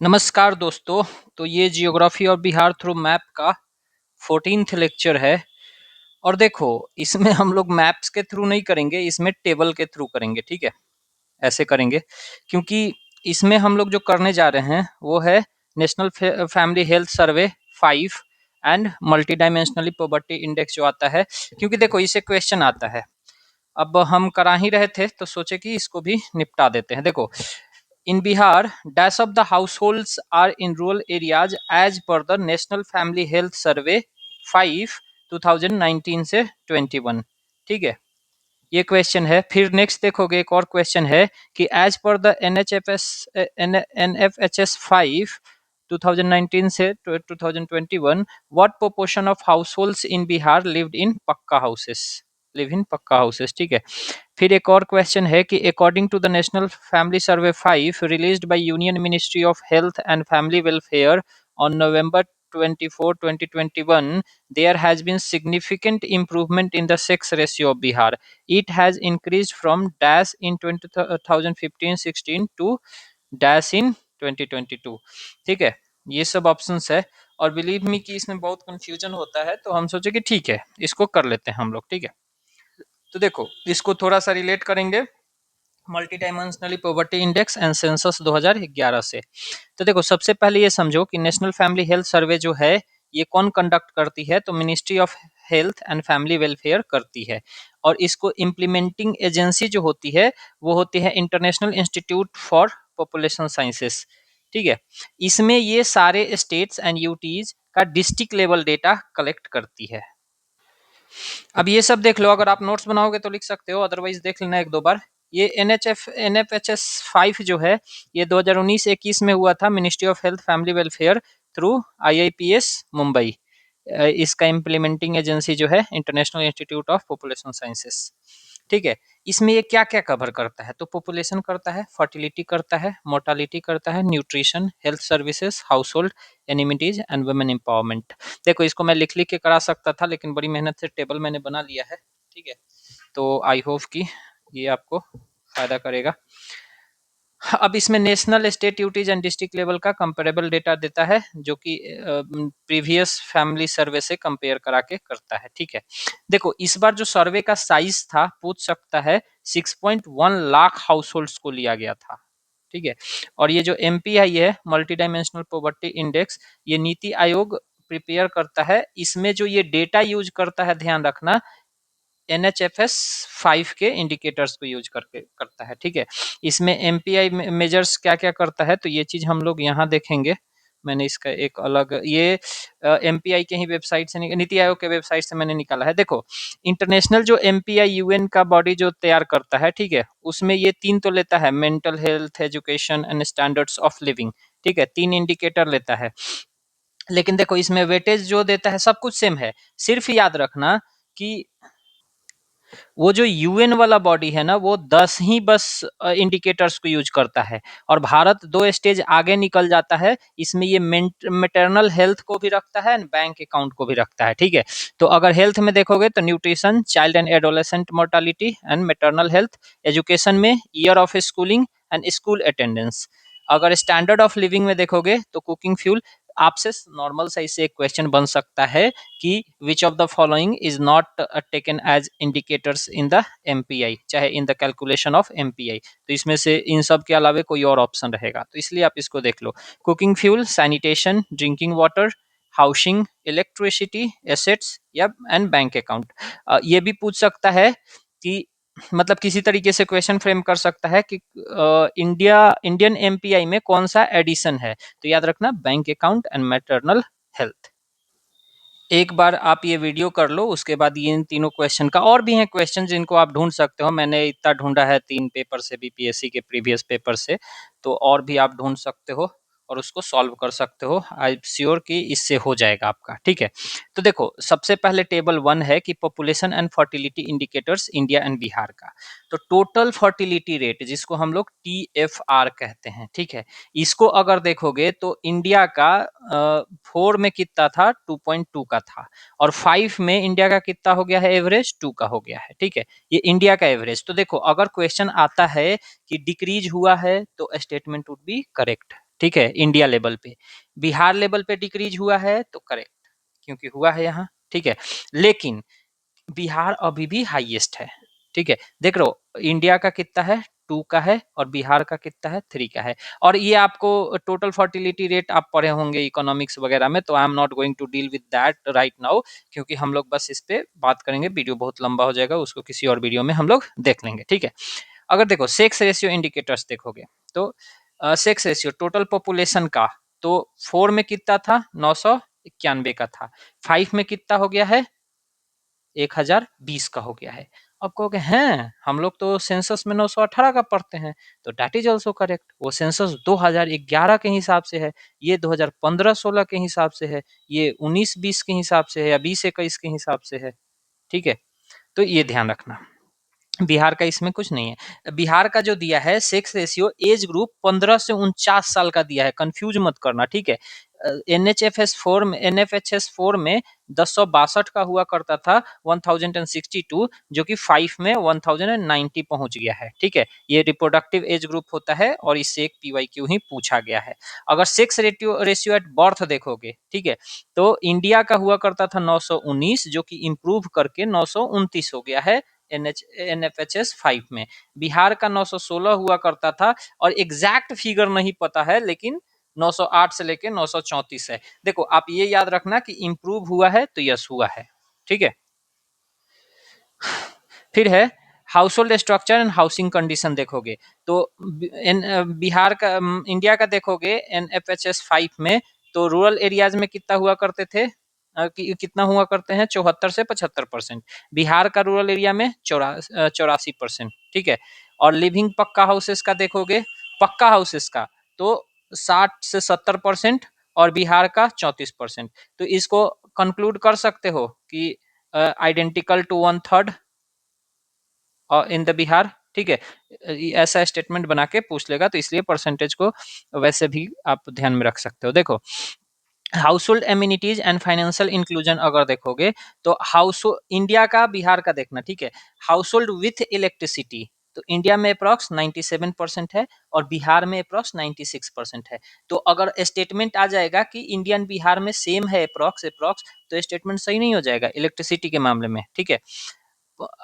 नमस्कार दोस्तों। तो ये जियोग्राफी और बिहार थ्रू मैप का 14th लेक्चर है। और देखो, इसमें हम लोग मैप्स के थ्रू नहीं करेंगे, इसमें टेबल के थ्रू करेंगे। ठीक है, ऐसे करेंगे क्योंकि इसमें हम लोग जो करने जा रहे हैं वो है national family health survey 5 and multi dimensionally poverty index जो आता है। क्योंकि देखो, इसे क्वेश्चन आता है। अब हम करा ही रहे थे तो सोचे कि इसको भी निपटा देते हैं। देखो, in Bihar, dash of the households are in rural areas as per the National Family Health Survey 5 2019 से 21। ठीक है, ये क्वेश्चन है। फिर नेक्स्ट देखोगे, एक और क्वेश्चन है कि एज पर द NFHS 5 2019 से 2021 what proportion of households in Bihar live इन पक्का हाउसेस। ठीक है, फिर एक और क्वेश्चन है कि according to the national family survey 5 released by union ministry of health and family welfare on November 24 2021 there has been significant improvement in the sex ratio of Bihar. It has increased from dash in 2015-16 to dash in 2022। ठीक है, ये सब options है। और believe me कि इसमें बहुत confusion होता है, तो हम सोचे कि ठीक है, इसको कर लेते हैं हम लोग। ठीक है, तो देखो, इसको थोड़ा सा रिलेट करेंगे multi dimensionally poverty index and census 2011 से। तो देखो, सबसे पहले ये समझो कि नेशनल फैमिली हेल्थ सर्वे जो है ये कौन कंडक्ट करती है, तो ministry of health and family welfare करती है। और इसको इम्प्लीमेंटिंग एजेंसी जो होती है वो होती है international institute for population sciences. ठीक है, इसमें ये सारे स्टेट्स एंड यूटीज का डिस्ट्रिक्ट लेवल डेटा कलेक्ट करती है। अब ये सब देख लो, अगर आप नोट्स बनाओगे तो लिख सकते हो, अदरवाइज देख लेना एक दो बार। ये NFHS 5 जो है ये 2019-21 में हुआ था, ministry of health family welfare through IIPS Mumbai. इसका इम्प्लीमेंटिंग एजेंसी जो है international institute of population sciences. ठीक है, इसमें ये क्या क्या कवर करता है, तो पॉपुलेशन करता है, फर्टिलिटी करता है, मोर्टालिटी करता है, nutrition, health services, household amenities and women empowerment. देखो, इसको मैं लिख लिख के करा सकता था, लेकिन बड़ी मेहनत से टेबल मैंने बना लिया है। ठीक है, तो आई होप कि ये आपको फायदा करेगा। अब इसमें national, state duties and district level का कंपेरेबल डेटा देता है, जो कि प्रीवियस फैमिली सर्वे से कंपेयर करा के करता है। ठीक है, देखो, इस बार जो सर्वे का साइज था, पूछ सकता है, 6.1 लाख हाउस होल्ड्स को लिया गया था। ठीक है, और ये जो MPI है, मल्टी डायमेंशनल पॉवर्टी इंडेक्स, ये नीति आयोग प्रिपेयर करता है। इसमें जो ये डेटा यूज करता है, ध्यान रखना, NHFS 5 के इंडिकेटर्स को यूज करके करता है। ठीक है, इसमें MPI मेजर्स क्या क्या करता है, तो ये चीज हम लोग यहाँ देखेंगे। मैंने इसका एक अलग, ये MPI के ही वेबसाइट से, नीति आयोग के वेबसाइट से मैंने निकाला है। देखो, इंटरनेशनल जो MPI UN का बॉडी जो तैयार करता है, ठीक है, उसमें ये 3 तो लेता है, mental health, education and standards of living. ठीक है, 3 इंडिकेटर लेता है। लेकिन देखो, इसमें वेटेज जो देता है सब कुछ सेम है। सिर्फ याद रखना कि वो जो यूएन वाला बॉडी है ना, वो 10 ही बस इंडिकेटर्स को यूज करता है, और भारत 2 स्टेज आगे निकल जाता है। इसमें ये मैटरनल हेल्थ को भी रखता है एंड बैंक अकाउंट को भी रखता है। ठीक है, तो अगर हेल्थ में देखोगे तो nutrition, child and adolescent mortality and maternal health. Education में year of schooling and school attendance. अगर स्टैंडर्ड ऑफ लिविंग में देखोगे तो कुकिंग फ्यूल। आपसे नॉर्मल सा इससे एक क्वेश्चन बन सकता है कि which of the following is not taken as indicators in the MPI, चाहे in the calculation of MPI। तो इसमें से इन सब के अलावा कोई और ऑप्शन रहेगा, तो इसलिए आप इसको देख लो। Cooking fuel, sanitation, drinking water, housing, electricity, assets या एंड बैंक अकाउंट। ये भी पूछ सकता है कि, मतलब किसी तरीके से क्वेश्चन फ्रेम कर सकता है कि इंडियन MPI में कौन सा एडिशन है, तो याद रखना bank account and maternal health. एक बार आप ये वीडियो कर लो, उसके बाद ये इन तीनों क्वेश्चन का, और भी हैं क्वेश्चन जिनको आप ढूंढ सकते हो। मैंने इतना ढूंढा है 3 पेपर से, BPSC के प्रीवियस पेपर से, तो और भी आप ढूंढ सकते हो और उसको सॉल्व कर सकते हो। आई एम श्योर कि इससे हो जाएगा आपका। ठीक है, तो देखो, सबसे पहले टेबल 1 है कि population and fertility indicators India and Bihar का। तो टोटल फर्टिलिटी रेट, जिसको हम लोग TFR कहते हैं, ठीक है, इसको अगर देखोगे तो इंडिया का 4 में कितना था, 2.2 का था, और 5 में इंडिया का कितना हो गया है, एवरेज 2 का हो गया है। ठीक है, ये इंडिया का एवरेज। तो देखो, अगर क्वेश्चन आता है कि डिक्रीज हुआ है तो स्टेटमेंट वुड बी करेक्ट। ठीक है, इंडिया लेवल पे। बिहार लेवल पे डिक्रीज हुआ है तो करेक्ट, क्योंकि हुआ है यहाँ, ठीक है। लेकिन बिहार अभी भी हाईएस्ट है, ठीक है। देख लो, इंडिया का कितना है, 2 का है, और बिहार का कितना है, 3 का है। और ये आपको टोटल फर्टिलिटी रेट आप पढ़े होंगे इकोनॉमिक्स वगैरह में, तो I am not going to deal with that right now, क्योंकि हम लोग बस इस पे बात करेंगे, वीडियो बहुत लंबा हो जाएगा, उसको किसी और वीडियो में हम लोग देख लेंगे, ठीक है। अगर देखो सेक्स रेशियो इंडिकेटर्स देखोगे, तो सेक्स रेशियो टोटल पॉपुलेशन का, तो 4 में कितना था, 991 का था। 5 में कितना हो गया है, 1020 का हो गया है। अब कहोगे हैं हम लोग तो सेंसस में 918 का पढ़ते हैं, तो दैट इज ऑल्सो करेक्ट। वो सेंसस 2011 के हिसाब से है, ये 2015-16 के हिसाब से है, ये 19-20 के हिसाब से है, या 20-21 के हिसाब से है, ठीक है। तो ये ध्यान रखना, बिहार का इसमें कुछ नहीं है। बिहार का जो दिया है सेक्स रेशियो, एज ग्रुप 15 से 49 साल का दिया है, कंफ्यूज मत करना, ठीक है। एनएफएचएस 4 में 1062 का हुआ करता था, 1062, जो कि 5 में 1090 पहुंच गया है, ठीक है। ये रिप्रोडक्टिव एज ग्रुप होता है, और इससे एक पीवाईक्यू ही पूछा गया है। अगर सेक्स रेशियो एट बर्थ देखोगे, ठीक है, तो इंडिया का हुआ करता था 919, जो कि इंप्रूव करके 929 हो गया है एनएफएचएस 5 में। बिहार का 916 हुआ करता था, और एग्जैक्ट फिगर नहीं पता है, लेकिन 908 से लेके 934 है। देखो आप ये याद रखना कि इंप्रूव हुआ है तो यस हुआ है, ठीक है। फिर है house hold structure and housing condition देखोगे, तो बिहार का, इंडिया का देखोगे एनएफएचएस 5 में, तो रूरल एरियाज में कितना हुआ करते थे, कितना हुआ करते हैं, 74 से 75%। बिहार का रूरल एरिया में 84%, ठीक है। और लिविंग पक्का हाउसेस का देखोगे, पक्का हाउसेस का, तो 60 से 70%, और बिहार का 34%। तो इसको कंक्लूड कर सकते हो कि identical to 1/3 in the Bihar, ठीक है। ऐसा स्टेटमेंट बना के पूछ लेगा, तो इसलिए परसेंटेज को वैसे भी आप ध्यान में रख सकते हो। देखो house hold amenities and financial inclusion अगर देखोगे, तो हाउस इंडिया का बिहार का देखना, ठीक है। हाउस होल्ड विथ इलेक्ट्रिसिटी, तो इंडिया में अप्रॉक्स 97% है, और बिहार में अप्रॉक्स 96% है। तो अगर स्टेटमेंट आ जाएगा कि इंडियन बिहार में सेम है अप्रॉक्स अप्रॉक्स, तो स्टेटमेंट सही नहीं हो जाएगा इलेक्ट्रिसिटी के मामले में, ठीक है।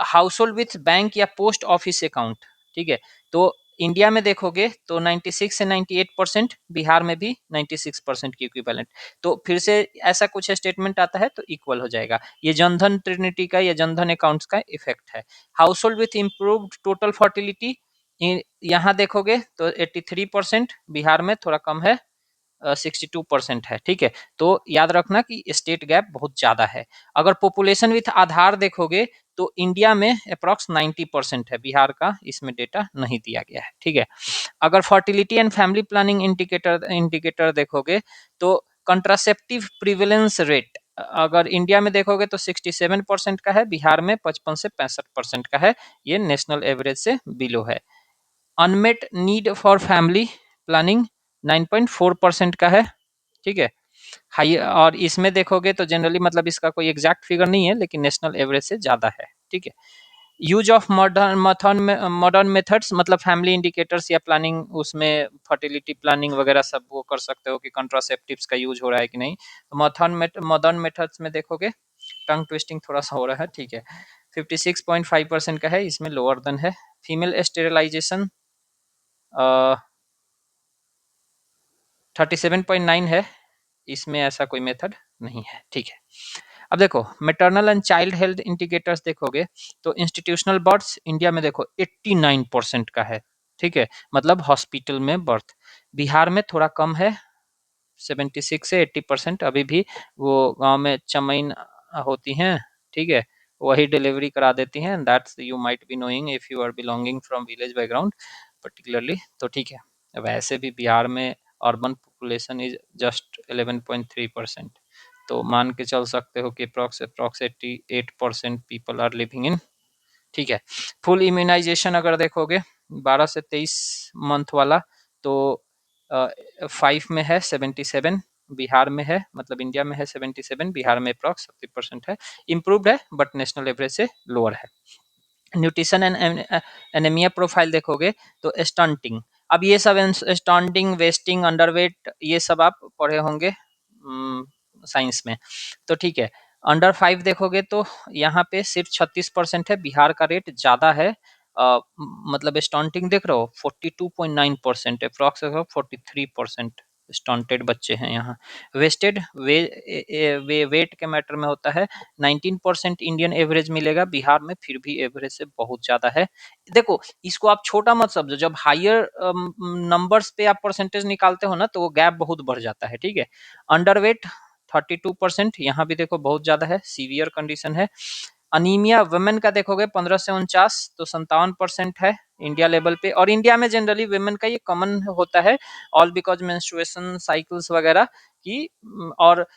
हाउस होल्ड विथ बैंक या पोस्ट ऑफिस अकाउंट, ठीक है। तो इंडिया में देखोगे तो 96 से 98%, बिहार में भी 96% की इक्विवेलेंट। तो फिर से ऐसा कुछ स्टेटमेंट आता है तो इक्वल हो जाएगा। ये जनधन ट्रिनिटी का या जनधन अकाउंट्स का इफेक्ट है। House hold with improved total fertility, यहाँ देखोगे तो 83%, बिहार में थोड़ा कम है, 62% है, ठीक है। तो याद रखना कि स्टेट गैप बहुत ज्यादा है। अगर पॉपुलेशन विथ आधार देखोगे, तो इंडिया में अप्रॉक्स 90% है, बिहार का इसमें डेटा नहीं दिया गया है, ठीक है। अगर fertility and family planning indicator देखोगे, तो कंट्रासेप्टिव प्रिविलेंस रेट अगर इंडिया में देखोगे तो 67% का है, बिहार में 55 से 65% का है, ये नेशनल एवरेज से बिलो है। Unmet need for family planning 9.4% का है, ठीक है। हाई, और इसमें देखोगे तो जनरली मतलब इसका कोई एग्जैक्ट फिगर नहीं है, लेकिन नेशनल एवरेज से ज्यादा है, ठीक है। यूज ऑफ मॉडर्न मेथड्स, मतलब फैमिली इंडिकेटर्स या प्लानिंग, उसमें फर्टिलिटी प्लानिंग वगैरह सब वो कर सकते हो कि कंट्रासेप्टिव्स का यूज हो रहा है कि नहीं। तो मॉडर्न मेथड्स में देखोगे, टंग ट्विस्टिंग थोड़ा सा हो रहा है, ठीक है। 56.5% का है, इसमें लोअर देन है। फीमेल स्टेरिलाइजेशन 37.9 है, इसमें ऐसा कोई मेथड नहीं है, ठीक है। अब देखो maternal and child health indicators देखोगे, तो इंस्टीट्यूशनल बर्थ्स इंडिया में देखो 89% का है, ठीक है, मतलब हॉस्पिटल में बर्थ। बिहार में थोड़ा कम है, 76 से 80%, अभी भी वो गांव में चमैन होती हैं, ठीक है, वही डिलीवरी करा देती हैं। That's you might be knowing if you are belonging from village background particularly, तो ठीक है। वैसे भी बिहार में अर्बन पॉपुलेशन इज जस्ट 11.3%, तो मान के चल सकते हो कि approx 88% people are living in, ठीक है। फुल इम्यूनाइजेशन अगर देखोगे 12 से 23 मंथ वाला, तो 5 में है 77, बिहार में है, मतलब इंडिया में है 77, बिहार में अप्रॉक्स 70% है। इम्प्रूव्ड है बट नेशनल एवरेज से लोअर है। न्यूट्रिशन एंड एनेमिया प्रोफाइल देखोगे, तो स्टंटिंग अब ये सब स्टैंडिंग, वेस्टिंग, अंडरवेट ये सब आप पढ़े होंगे साइंस में। तो ठीक है, अंडर 5 देखोगे तो यहाँ पे सिर्फ 36% है, बिहार का रेट ज़्यादा है। मतलब स्टंटिंग देख रहे हो 42.9% है, अप्रॉक्स 43% स्टंटेड बच्चे हैं यहाँ। वेस्टेड वेट के मैटर में होता है, 19% इंडियन एवरेज मिलेगा, बिहार में फिर भी एवरेज से बहुत ज़्यादा है। देखो इसको आप छोटा मत समझो, जब हायर नंबर्स पे आप परसेंटेज निकालते हो ना तो वो गैप बहुत बढ़ जाता है, ठीक है। अंडरवेट 32%, यहाँ भी देखो बहुत ज्यादा है, सीवियर कंडीशन है। अनीमिया वुमेन का देखोगे 15 से 49, तो 57% है इंडिया लेवल पे। और इंडिया में जनरली वुमेन का ये कॉमन होता है, ऑल बिकॉज मेंस्ट्रुएशन साइकिल्स वगैरह की। और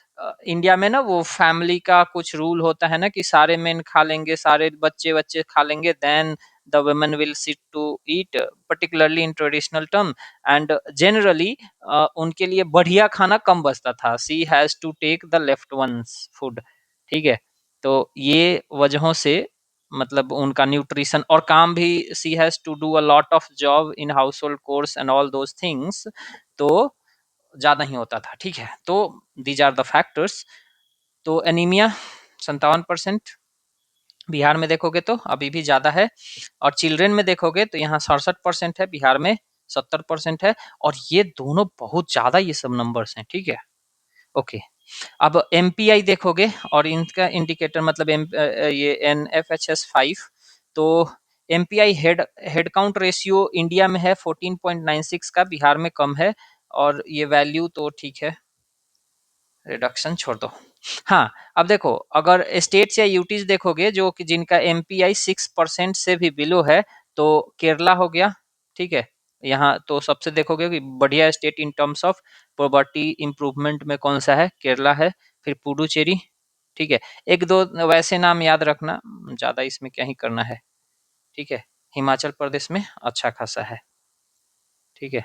इंडिया में ना वो फैमिली का कुछ रूल होता है ना कि सारे मेन खा लेंगे, सारे बच्चे बच्चे खा लेंगे, then the women will sit to eat, particularly in traditional term. And generally उनके लिए बढ़िया खाना कम बचता था, she has to take the left ones food, ठीक है। तो ये वजहों से मतलब उनका न्यूट्रिशन और काम भी, she has to do a lot of job in household chores and all those things, तो ज्यादा ही होता था, ठीक है। तो दीज आर द फैक्टर्स। तो एनीमिया 57%, बिहार में देखोगे तो अभी भी ज्यादा है। और चिल्ड्रेन में देखोगे तो यहाँ 67% है, बिहार में 70% है। और ये दोनों बहुत ज्यादा ये सब नंबर्स हैं, ठीक है। ओके, अब एमपीआई देखोगे और इनका इंडिकेटर मतलब ये NFHS 5, तो MPI head count ratio India में है 14.96 का, बिहार में कम है। और ये वैल्यू तो ठीक है, रिडक्शन छोड़ दो। हाँ, अब देखो अगर स्टेट्स या यूटीज देखोगे जो कि जिनका एमपीआई 6% से भी बिलो है, तो केरला हो गया, ठीक है। यहाँ तो सबसे देखोगे कि बढ़िया state in terms of poverty improvement में कौन सा है, केरला है। फिर पुडुचेरी, ठीक है। एक दो वैसे नाम याद रखना, ज्यादा इसमें क्या ही करना है, ठीक है। हिमाचल प्रदेश में अच्छा खासा है, ठीक है।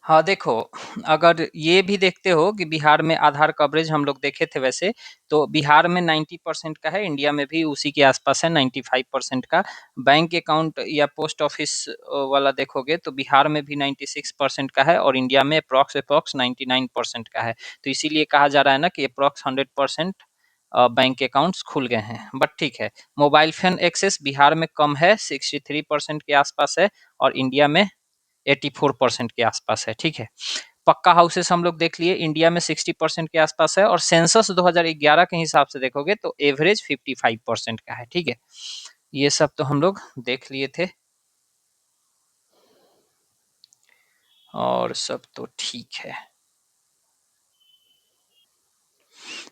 हाँ, देखो अगर ये भी देखते हो कि बिहार में आधार कवरेज हम लोग देखे थे वैसे, तो बिहार में 90% का है, इंडिया में भी उसी के आसपास है 95% का। बैंक अकाउंट या पोस्ट ऑफिस वाला देखोगे तो बिहार में भी 96% का है, और इंडिया में अप्रॉक्स अप्रॉक्स 99% का है। तो इसीलिए कहा जा रहा है ना कि अप्रॉक्स 100% बैंक अकाउंट्स खुल गए हैं। बट ठीक है, मोबाइल फोन एक्सेस बिहार में कम है, 63% के आसपास है, और इंडिया में 84% के आसपास है, ठीक है। पक्का हाउसेस हम लोग देख लिए, इंडिया में 60% के आसपास है, और सेंसस 2011 के हिसाब से देखोगे तो एवरेज 55% का है, ठीक है। ये सब तो हम लोग देख लिए थे, और सब तो ठीक है।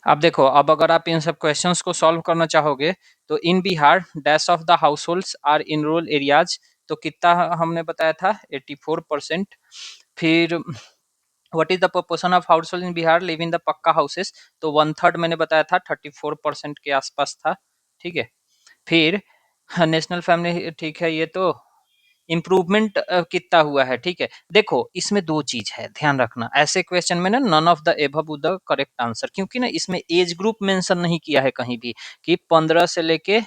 अब देखो, अब अगर आप इन सब क्वेश्चंस को सॉल्व करना चाहोगे, तो in Bihar dash of the households are in rural areas, तो कितना हमने बताया था, 84%। फिर what is the proportion of household in Bihar live in the pucca houses, तो 1/3 मैंने बताया था, 34% के आसपास था, ठीक है। फिर नेशनल फैमिली, ठीक है, ये तो इम्प्रूवमेंट कितना हुआ है, ठीक है। देखो इसमें दो चीज है, ध्यान रखना, ऐसे क्वेश्चन में ना none of the above the correct answer, क्योंकि ना इसमें एज ग्रुप मेंशन नहीं किया है कहीं भी कि 15 से लेके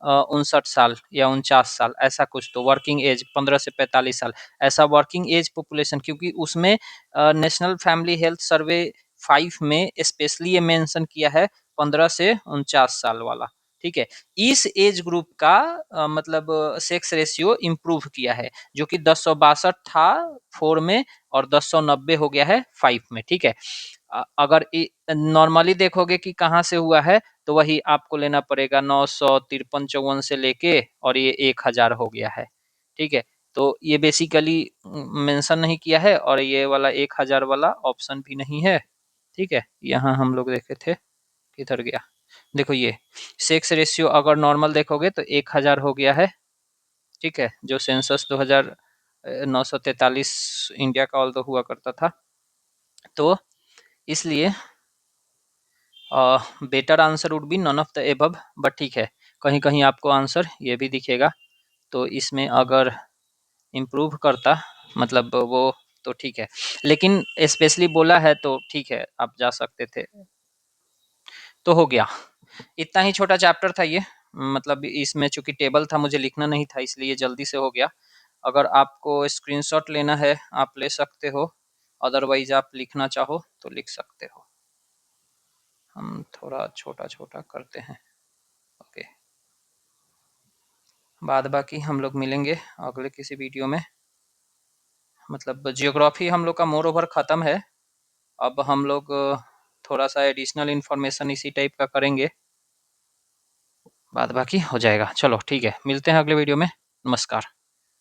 59 साल या 49 साल, ऐसा कुछ। तो वर्किंग एज 15 से 45 साल, ऐसा वर्किंग एज पॉपुलेशन, क्योंकि उसमें नेशनल फैमिली हेल्थ सर्वे 5 में स्पेशली ये मेंशन किया है 15 से 49 साल वाला, ठीक है। इस एज ग्रुप का मतलब सेक्स रेशियो इम्प्रूव किया है, जो कि 1062 था 4 में, और 1090 हो गया है 5 में, ठीक है। अगर नॉर्मली देखोगे कि कहाँ से हुआ है, तो वही आपको लेना पड़ेगा 953-54 से लेके, और ये 1000 हो गया है, ठीक है। तो ये बेसिकली मेंशन नहीं किया है, और ये वाला 1000 वाला ऑप्शन भी नहीं है, ठीक है। यहाँ हम लोग देखे थे, किधर गया, देखो ये सेक्स रेशियो अगर नॉर्मल देखोगे तो 1000 हो गया है, ठीक है, जो सेंसस 2943 इंडिया का ऑल तो हुआ करता था। तो इसलिए better answer would be none of the above, but ठीक है, कहीं कहीं आपको आंसर ये भी दिखेगा, तो इसमें अगर इम्प्रूव करता मतलब वो, तो ठीक है। लेकिन स्पेशली बोला है तो ठीक है, आप जा सकते थे। तो हो गया, इतना ही छोटा चैप्टर था ये, मतलब इसमें चूंकि टेबल था, मुझे लिखना नहीं था, इसलिए जल्दी से हो गया। अगर आपको स्क्रीनशॉट लेना है आप ले सकते हो, अदरवाइज आप लिखना चाहो तो लिख सकते हो। हम थोड़ा छोटा छोटा करते हैं। ओके, बाद बाकी हम लोग मिलेंगे अगले किसी वीडियो में। मतलब जियोग्राफी हम लोग का मोर ओवर ख़त्म है। अब हम लोग थोड़ा सा एडिशनल इन्फॉर्मेशन इसी टाइप का करेंगे, बाद बाकी हो जाएगा। चलो ठीक है, मिलते हैं अगले वीडियो में। नमस्कार।